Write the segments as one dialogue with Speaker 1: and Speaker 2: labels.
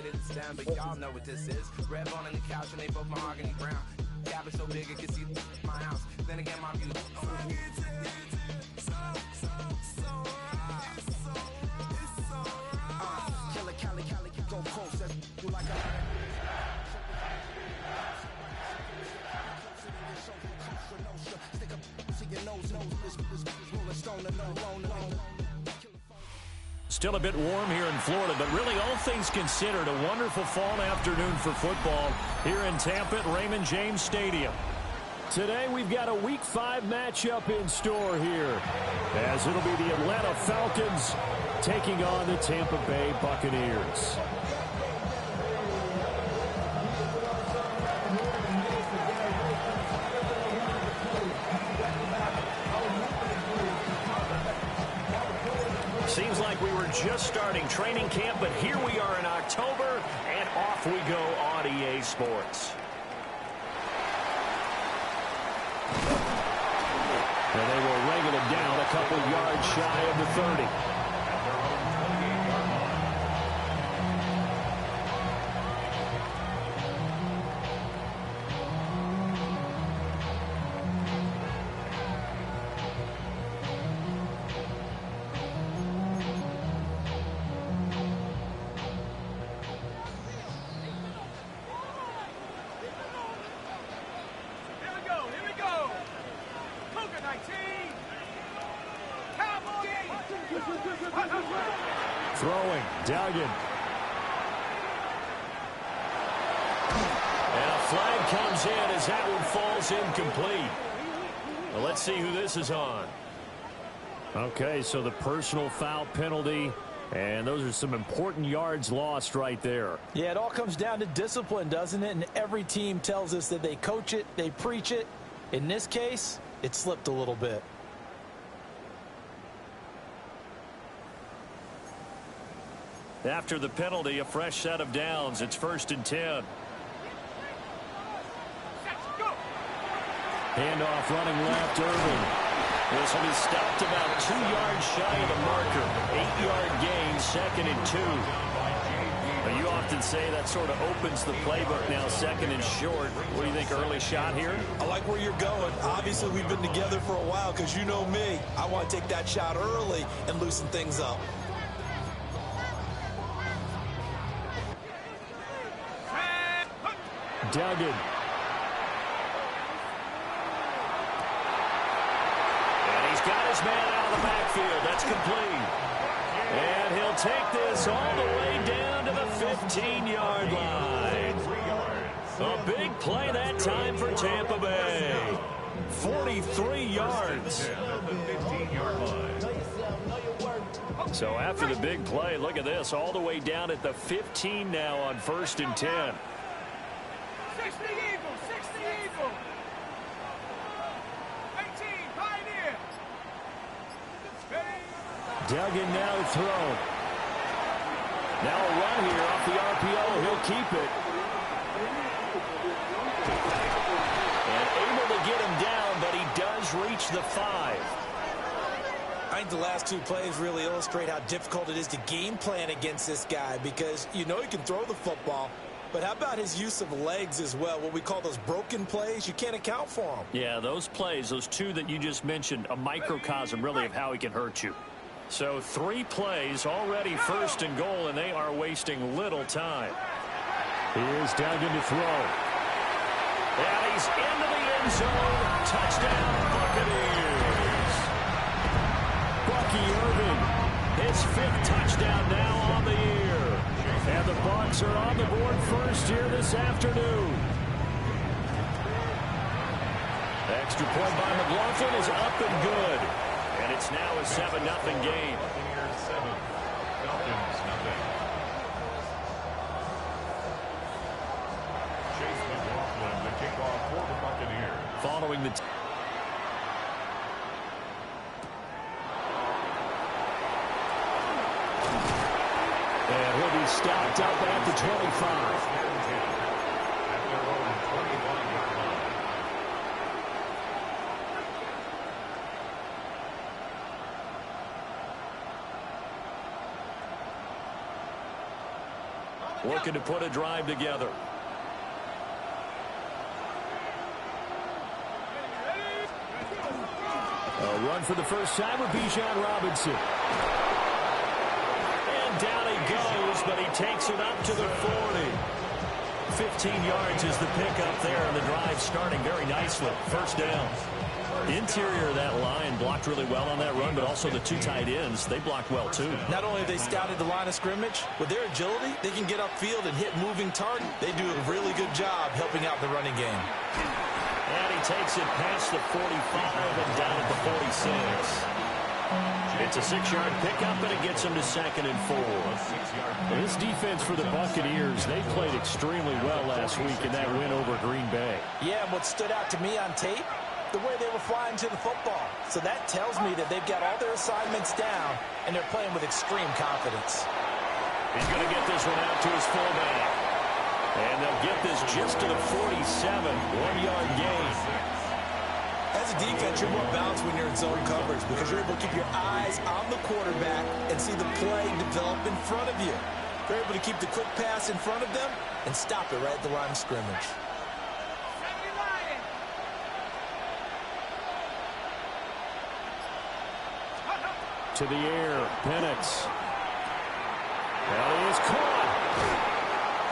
Speaker 1: laid it down, but y'all know what this is. Red bone on the couch and they both mahogany brown. Gap is so big it can see my house. Then again, my view. Killer Cali, go close. That's you like a. Stick up to your nose, rolling stone and alone.
Speaker 2: Still a bit warm here in Florida, but really all things considered, a wonderful fall afternoon for football here in Tampa at Raymond James Stadium. Today we've got a Week 5 matchup in store here, as it'll be the Atlanta Falcons taking on the Tampa Bay Buccaneers. Seems like we were just starting training camp, but here we are in October, and off we go on EA Sports. And they will wrangle him down a couple yards shy of the 30. Throwing, Duggan. And a flag comes in as that one falls incomplete. Well, let's see who this is on. Okay, so the personal foul penalty, and those are some important yards lost right there.
Speaker 3: Yeah, it all comes down to discipline, doesn't it? And every team tells us that they coach it, they preach it. In this case, it slipped a little bit.
Speaker 2: After the penalty, a fresh set of downs. It's 1st and 10. Handoff running left, Irvin. This one is stopped about 2 yards shy of the marker. 8-yard gain, 2nd and 2. Now, you often say that sort of opens the playbook now, 2nd and short. What do you think, early shot here?
Speaker 4: I like where you're going. Obviously, we've been together for a while because you know me. I want to take that shot early and loosen things up.
Speaker 2: Duggan. And he's got his man out of the backfield. That's complete. And he'll take this all the way down to the 15-yard line. A big play that time for Tampa Bay. 43 yards. So after the big play, look at this, all the way down at the 15 now on 1st and 10.
Speaker 5: 60 Eagles, 60 Eagles. 18, Pioneer.
Speaker 2: Duggan now to throw. Now a run here off the RPO. He'll keep it. And able to get him down, but he does reach the 5.
Speaker 4: I think the last 2 plays really illustrate how difficult it is to game plan against this guy because you know he can throw the football. But how about his use of legs as well? What we call those broken plays, you can't account for them.
Speaker 2: Yeah, those plays, those 2 that you just mentioned, a microcosm really of how he can hurt you. So 3 plays already 1st and goal, and they are wasting little time. Here's Duggan to throw. And he's into the end zone. Touchdown, Buccaneers. Bucky Irvin, his 5th touchdown now on the year. And the Bucs are on the board first here this afternoon. Extra point by McLaughlin is up and good. And it's now a 7-0 game. Following the and he'll be stopped up at the 25. looking to put a drive together. A run for the first time with Bijan Robinson. And down he goes, but he takes it up to the 40. 15 yards is the pickup there, and the drive starting very nicely. First down. Interior of that line blocked really well on that run, but also the two tight ends, they blocked well too.
Speaker 4: Not only have they scouted the line of scrimmage, with their agility, they can get upfield and hit moving target. They do a really good job helping out the running game.
Speaker 2: And he takes it past the 45 and down at the 46. It's a 6-yard pickup, and it gets him to 2nd and 4. Well, this defense for the Buccaneers, they played extremely well last week in that win over Green Bay.
Speaker 3: Yeah, and what stood out to me on tape, the way they were flying to the football. So that tells me that they've got all their assignments down, and they're playing with extreme confidence.
Speaker 2: He's going to get this one out to his fullback. And they'll get this just to the 47, 1-yard gain.
Speaker 4: As a defense, you're more balanced when you're in zone coverage because you're able to keep your eyes on the quarterback and see the play develop in front of you. You're able to keep the quick pass in front of them and stop it right at the line of scrimmage.
Speaker 2: To the air, Penix. That is caught.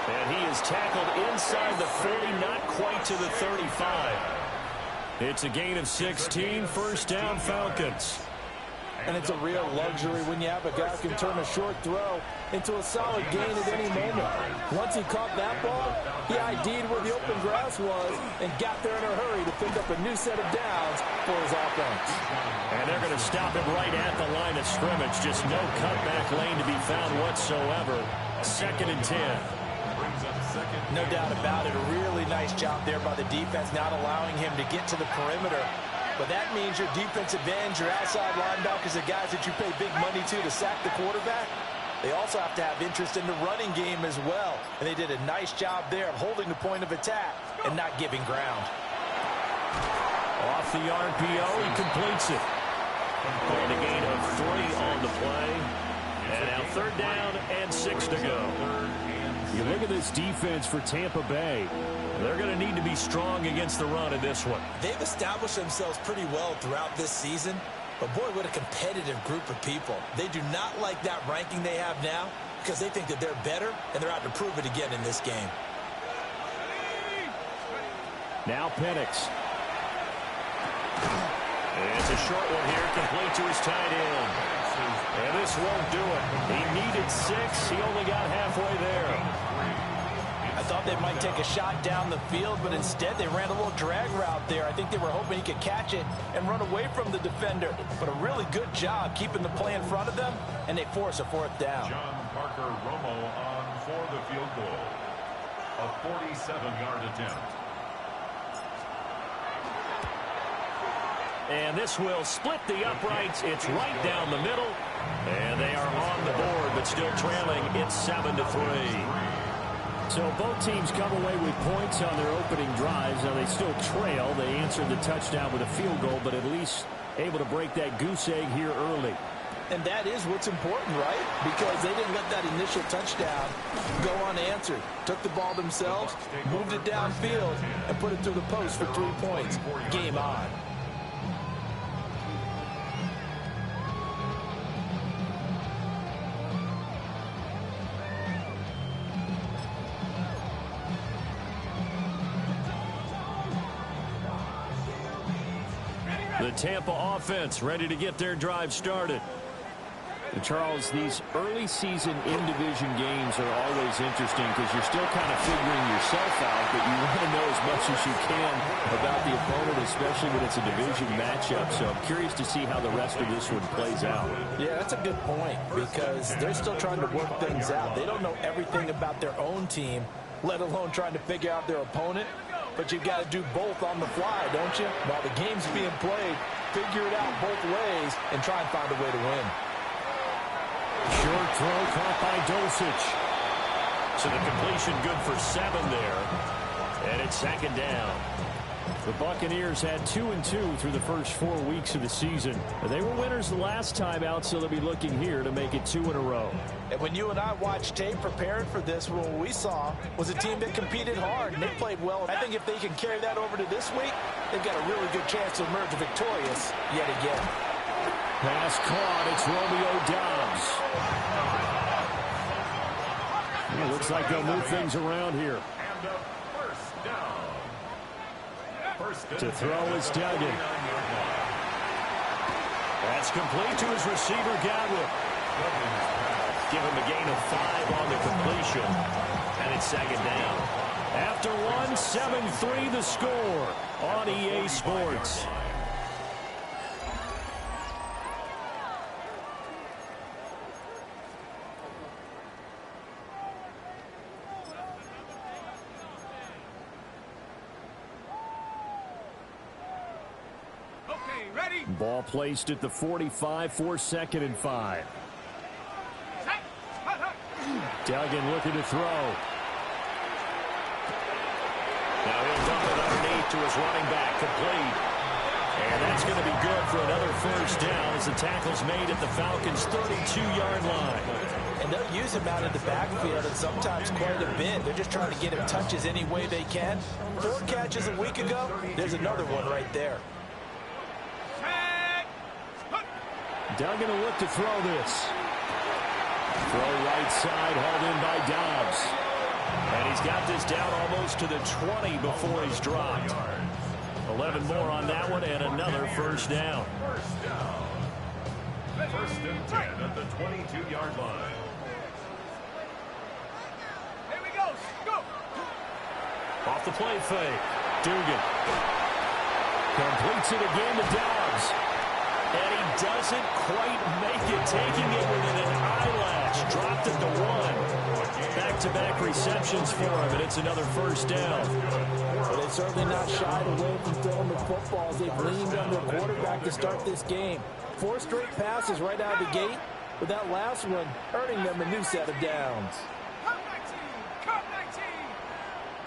Speaker 2: And he is tackled inside the 40, not quite to the 35. It's a gain of 16, first down Falcons.
Speaker 3: And it's a real luxury when you have a guy who can turn a short throw into a solid gain at any moment. Once he caught that ball, he ID'd where the open grass was and got there in a hurry to pick up a new set of downs for his offense.
Speaker 2: And they're going to stop him right at the line of scrimmage. Just no cutback lane to be found whatsoever. 2nd and 10.
Speaker 3: No doubt about it. A really nice job there by the defense, not allowing him to get to the perimeter. But that means your defensive ends, your outside linebackers, the guys that you pay big money to sack the quarterback, they also have to have interest in the running game as well. And they did a nice job there of holding the point of attack and not giving ground.
Speaker 2: Off the RPO, he completes it. And a gain of 3 on the play. And now 3rd down and 6 to go. You look at this defense for Tampa Bay. They're going to need to be strong against the run in this one.
Speaker 4: They've established themselves pretty well throughout this season. But, boy, what a competitive group of people. They do not like that ranking they have now because they think that they're better, and they're out to prove it again in this game.
Speaker 2: Now Penix. It's a short one here, complete to his tight end. And this won't do it. He needed 6. He only got halfway there.
Speaker 3: I thought they might take a shot down the field, but instead they ran a little drag route there. I think they were hoping he could catch it and run away from the defender. But a really good job keeping the play in front of them, and they force a 4th down.
Speaker 6: John Parker Romo on for the field goal. A 47-yard attempt.
Speaker 2: And this will split the uprights. It's right down the middle. And they are on the board, but still trailing. It's 7-3. So both teams come away with points on their opening drives. Now they still trail. They answered the touchdown with a field goal, but at least able to break that goose egg here early.
Speaker 3: And that is what's important, right? Because they didn't let that initial touchdown go unanswered. Took the ball themselves, moved it downfield, and put it through the post for 3 points. Game on.
Speaker 2: The Tampa offense ready to get their drive started. And Charles, these early season in-division games are always interesting because you're still kind of figuring yourself out, but you want to know as much as you can about the opponent, especially when it's a division matchup. So I'm curious to see how the rest of this one plays out.
Speaker 3: Yeah, that's a good point because they're still trying to work things out. They don't know everything about their own team, let alone trying to figure out their opponent. But you've got to do both on the fly, don't you? While the game's being played, figure it out both ways and try and find a way to win.
Speaker 2: Short throw caught by Dosich. So the completion good for 7 there. And it's 2nd down. The Buccaneers had 2-2 through the first 4 weeks of the season. They were winners the last time out, so they'll be looking here to make it 2 in a row.
Speaker 3: And when you and I watched tape preparing for this, what we saw was a team that competed hard, and they played well. I think if they can carry that over to this week, they've got a really good chance to emerge victorious yet again.
Speaker 2: Pass caught. It's Romeo Doubs. It looks like they'll move things around here. To throw is Duggan. That's complete to his receiver, Godwin. Give him a gain of 5 on the completion. And it's second down. After 1, 7-3 the score on EA Sports. Ball placed at the 45 for 2nd and 5. Duggan looking to throw. Now he'll dump it underneath to his running back, complete. And that's going to be good for another first down as the tackle's made at the Falcons' 32-yard line.
Speaker 3: And they'll use him out in the backfield, and sometimes quite a bit. They're just trying to get him touches any way they can. 4 catches a week ago, there's another one right there.
Speaker 2: Duggan will look to throw this. Throw right side, hauled in by Doubs. And he's got this down almost to the 20 before he's dropped. 11 more on that one and another first down.
Speaker 6: First and 10 at the 22-yard line.
Speaker 5: Here we go. Go.
Speaker 2: Off the play fake. Dugan completes it again to Doubs. And he doesn't quite make it, taking it within an eyelash. Dropped it to 1. Back-to-back receptions for him, and it's another first down.
Speaker 3: Well, they've certainly not shied away from throwing the footballs. They've leaned on their quarterback to start this game. 4 straight passes right out of the gate, with that last one earning them a new set of downs.